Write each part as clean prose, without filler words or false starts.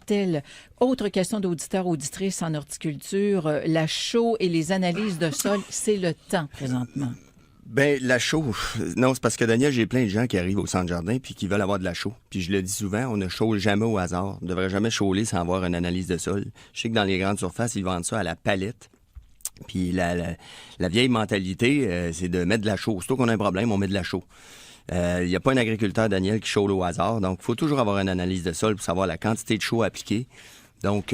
Martel, autre question d'auditeur, auditrice en horticulture, la chaux et les analyses de sol, c'est le temps présentement. Ben la chaux, non, c'est parce que Daniel, j'ai plein de gens qui arrivent au centre jardin puis qui veulent avoir de la chaux. Puis je le dis souvent, on ne chaude jamais au hasard. On ne devrait jamais chauler sans avoir une analyse de sol. Je sais que dans les grandes surfaces, ils vendent ça à la palette. Puis la vieille mentalité, c'est de mettre de la chaux. Surtout qu'on a un problème, on met de la chaux. Il n'y a pas un agriculteur, Daniel, qui chaude au hasard. Donc, il faut toujours avoir une analyse de sol pour savoir la quantité de chaux appliquée. Donc,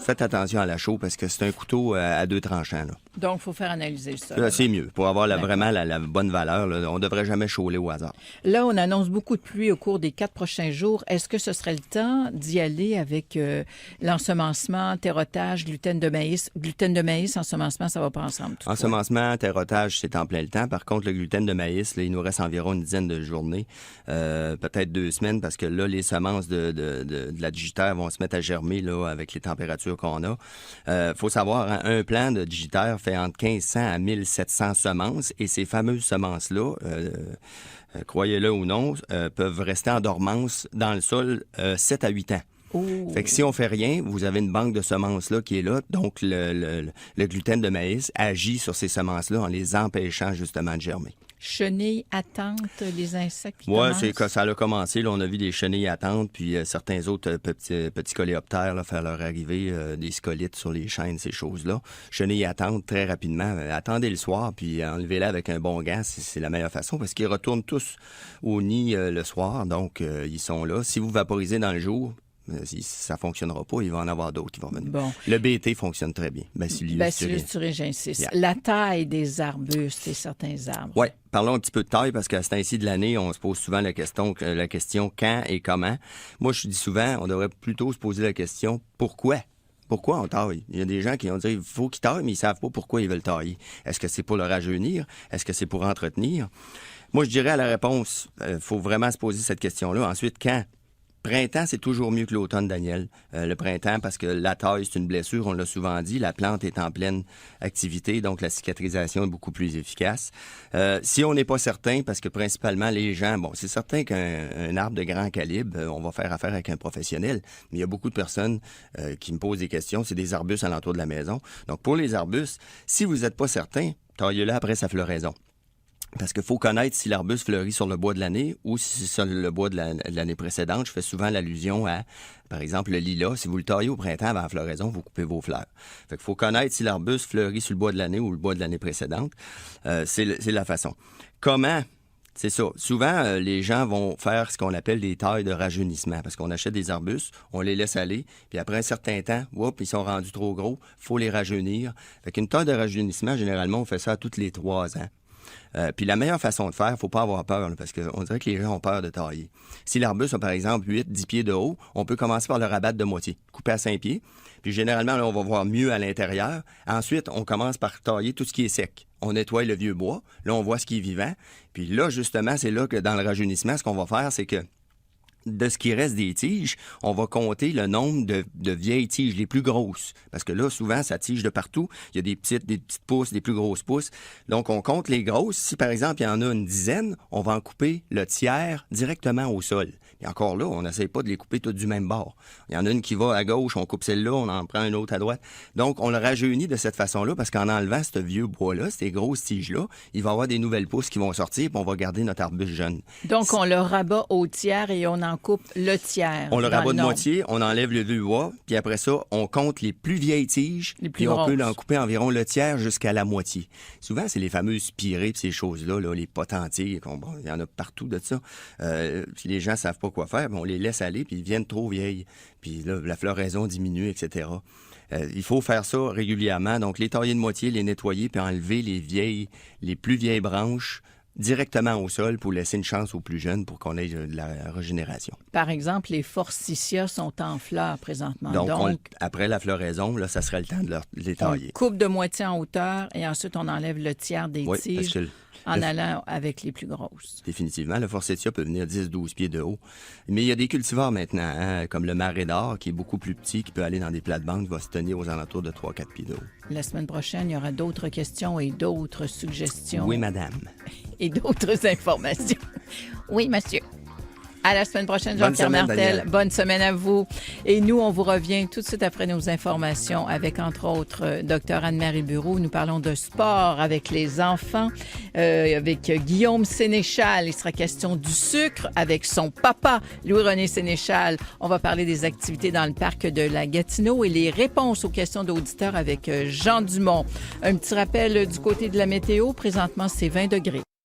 faites attention à la chaux parce que c'est un couteau à deux tranchants, là. Donc, il faut faire analyser le sol. C'est mieux. Pour avoir vraiment la bonne valeur, là, on ne devrait jamais chauler au hasard. Là, on annonce beaucoup de pluie au cours des 4 prochains jours. Est-ce que ce serait le temps d'y aller avec l'ensemencement, terrotage, gluten de maïs? Gluten de maïs, ensemencement, ça va pas ensemble. Ensemencement, terrotage, c'est en plein le temps. Par contre, le gluten de maïs, là, il nous reste environ une dizaine de journées, peut-être 2 semaines, parce que là, les semences de la digitaire vont se mettre à germer là, avec les températures qu'on a. Faut savoir, hein, un plant de digitaire fait entre 1500 à 1700 semences et ces fameuses semences-là, croyez-le ou non, peuvent rester en dormance dans le sol 7 à 8 ans. Oh. Fait que si on fait rien, vous avez une banque de semences là qui est là, donc le gluten de maïs agit sur ces semences-là en les empêchant justement de germer. Chenilles attentes, les insectes qui Oui, commencent? c'est que ça a commencé. Là, on a vu des chenilles attentes, puis certains autres petits coléoptères là, faire leur arrivée, des scolites sur les chaînes, ces choses-là. Chenilles attentes très rapidement. Attendez le soir, puis enlevez-la avec un bon gant, c'est la meilleure façon, parce qu'ils retournent tous au nid le soir, donc ils sont là. Si vous vaporisez dans le jour, si ça ne fonctionnera pas, il va en avoir d'autres qui vont venir. Bon. Le BT fonctionne très bien. Bacillus thuringiensis. Yeah. La taille des arbustes et certains arbres. Oui, parlons un petit peu de taille parce qu'à ce temps-ci de l'année, on se pose souvent la question quand et comment. Moi, je dis souvent, on devrait plutôt se poser la question pourquoi? Pourquoi on taille? Il y a des gens qui ont dit il faut qu'ils taillent, mais ils ne savent pas pourquoi ils veulent tailler. Est-ce que c'est pour le rajeunir? Est-ce que c'est pour entretenir? Moi, je dirais à la réponse, faut vraiment se poser cette question-là. Ensuite, quand? Printemps, c'est toujours mieux que l'automne, Daniel. Le printemps, parce que la taille, c'est une blessure, on l'a souvent dit. La plante est en pleine activité, donc la cicatrisation est beaucoup plus efficace. Si on n'est pas certain, parce que principalement les gens, bon, c'est certain qu'un arbre de grand calibre, on va faire affaire avec un professionnel, mais il y a beaucoup de personnes qui me posent des questions. C'est des arbustes alentour de la maison. Donc, pour les arbustes, si vous n'êtes pas certain, taillez-le après sa floraison. Parce qu'il faut connaître si l'arbuste fleurit sur le bois de l'année ou si c'est sur le bois de l'année précédente. Je fais souvent l'allusion à, par exemple, le lilas. Si vous le taillez au printemps avant la floraison, vous coupez vos fleurs. Fait qu'il faut connaître si l'arbuste fleurit sur le bois de l'année ou le bois de l'année précédente. C'est la façon. Comment? C'est ça. Souvent, les gens vont faire ce qu'on appelle des tailles de rajeunissement parce qu'on achète des arbustes, on les laisse aller, puis après un certain temps, ils sont rendus trop gros, il faut les rajeunir. Fait qu'une taille de rajeunissement, généralement, on fait ça tous les 3 ans. Puis la meilleure façon de faire, il ne faut pas avoir peur, là, parce qu'on dirait que les gens ont peur de tailler. Si l'arbuste a, par exemple, 8-10 pieds de haut, on peut commencer par le rabattre de moitié, couper à 5 pieds. Puis généralement, là, on va voir mieux à l'intérieur. Ensuite, on commence par tailler tout ce qui est sec. On nettoie le vieux bois. Là, on voit ce qui est vivant. Puis là, justement, c'est là que dans le rajeunissement, ce qu'on va faire, c'est que de ce qui reste des tiges, on va compter le nombre de vieilles tiges les plus grosses. Parce que là, souvent, ça tige de partout. Il y a des petites pousses, des plus grosses pousses. Donc, on compte les grosses. Si, par exemple, il y en a une dizaine, on va en couper le tiers directement au sol. Et encore là, on n'essaie pas de les couper toutes du même bord. Il y en a une qui va à gauche, on coupe celle-là, on en prend une autre à droite. Donc, on le rajeunit de cette façon-là parce qu'en enlevant ce vieux bois-là, ces grosses tiges-là, il va y avoir des nouvelles pousses qui vont sortir puis on va garder notre arbuste jeune. Donc, on le rabat au tiers et on en coupe le tiers. On le rabat de moitié, on enlève le vieux bois, puis après ça, on compte les plus vieilles tiges, puis on peut en couper environ le tiers jusqu'à la moitié. Souvent, c'est les fameuses spirées puis ces choses-là, là, les potentiers, il y en a partout de ça. Puis les gens savent pas quoi faire, on les laisse aller, puis ils viennent trop vieilles. Puis là, la floraison diminue, etc. Il faut faire ça régulièrement. Donc, les tailler de moitié, les nettoyer, puis enlever les plus vieilles branches directement au sol pour laisser une chance aux plus jeunes pour qu'on ait de la régénération. Par exemple, les forsythias sont en fleurs présentement. Donc après la floraison, là, ça serait le temps de les tailler. On coupe de moitié en hauteur et ensuite on enlève le tiers des tiges en allant avec les plus grosses. Définitivement. Le forsythia peut venir 10-12 pieds de haut. Mais il y a des cultivars maintenant, hein, comme le marais d'or, qui est beaucoup plus petit, qui peut aller dans des plates-bandes, qui va se tenir aux alentours de 3-4 pieds de haut. La semaine prochaine, il y aura d'autres questions et d'autres suggestions. Oui, madame. Et d'autres informations. Oui, monsieur. À la semaine prochaine, Bonne Jean-Pierre semaine, Martel. Daniel. Bonne semaine à vous. Et nous, on vous revient tout de suite après nos informations avec, entre autres, Dr Anne-Marie Bureau. Nous parlons de sport avec les enfants, avec Guillaume Sénéchal. Il sera question du sucre avec son papa, Louis-René Sénéchal. On va parler des activités dans le parc de la Gatineau et les réponses aux questions d'auditeurs avec Jean Dumont. Un petit rappel du côté de la météo. Présentement, c'est 20 degrés.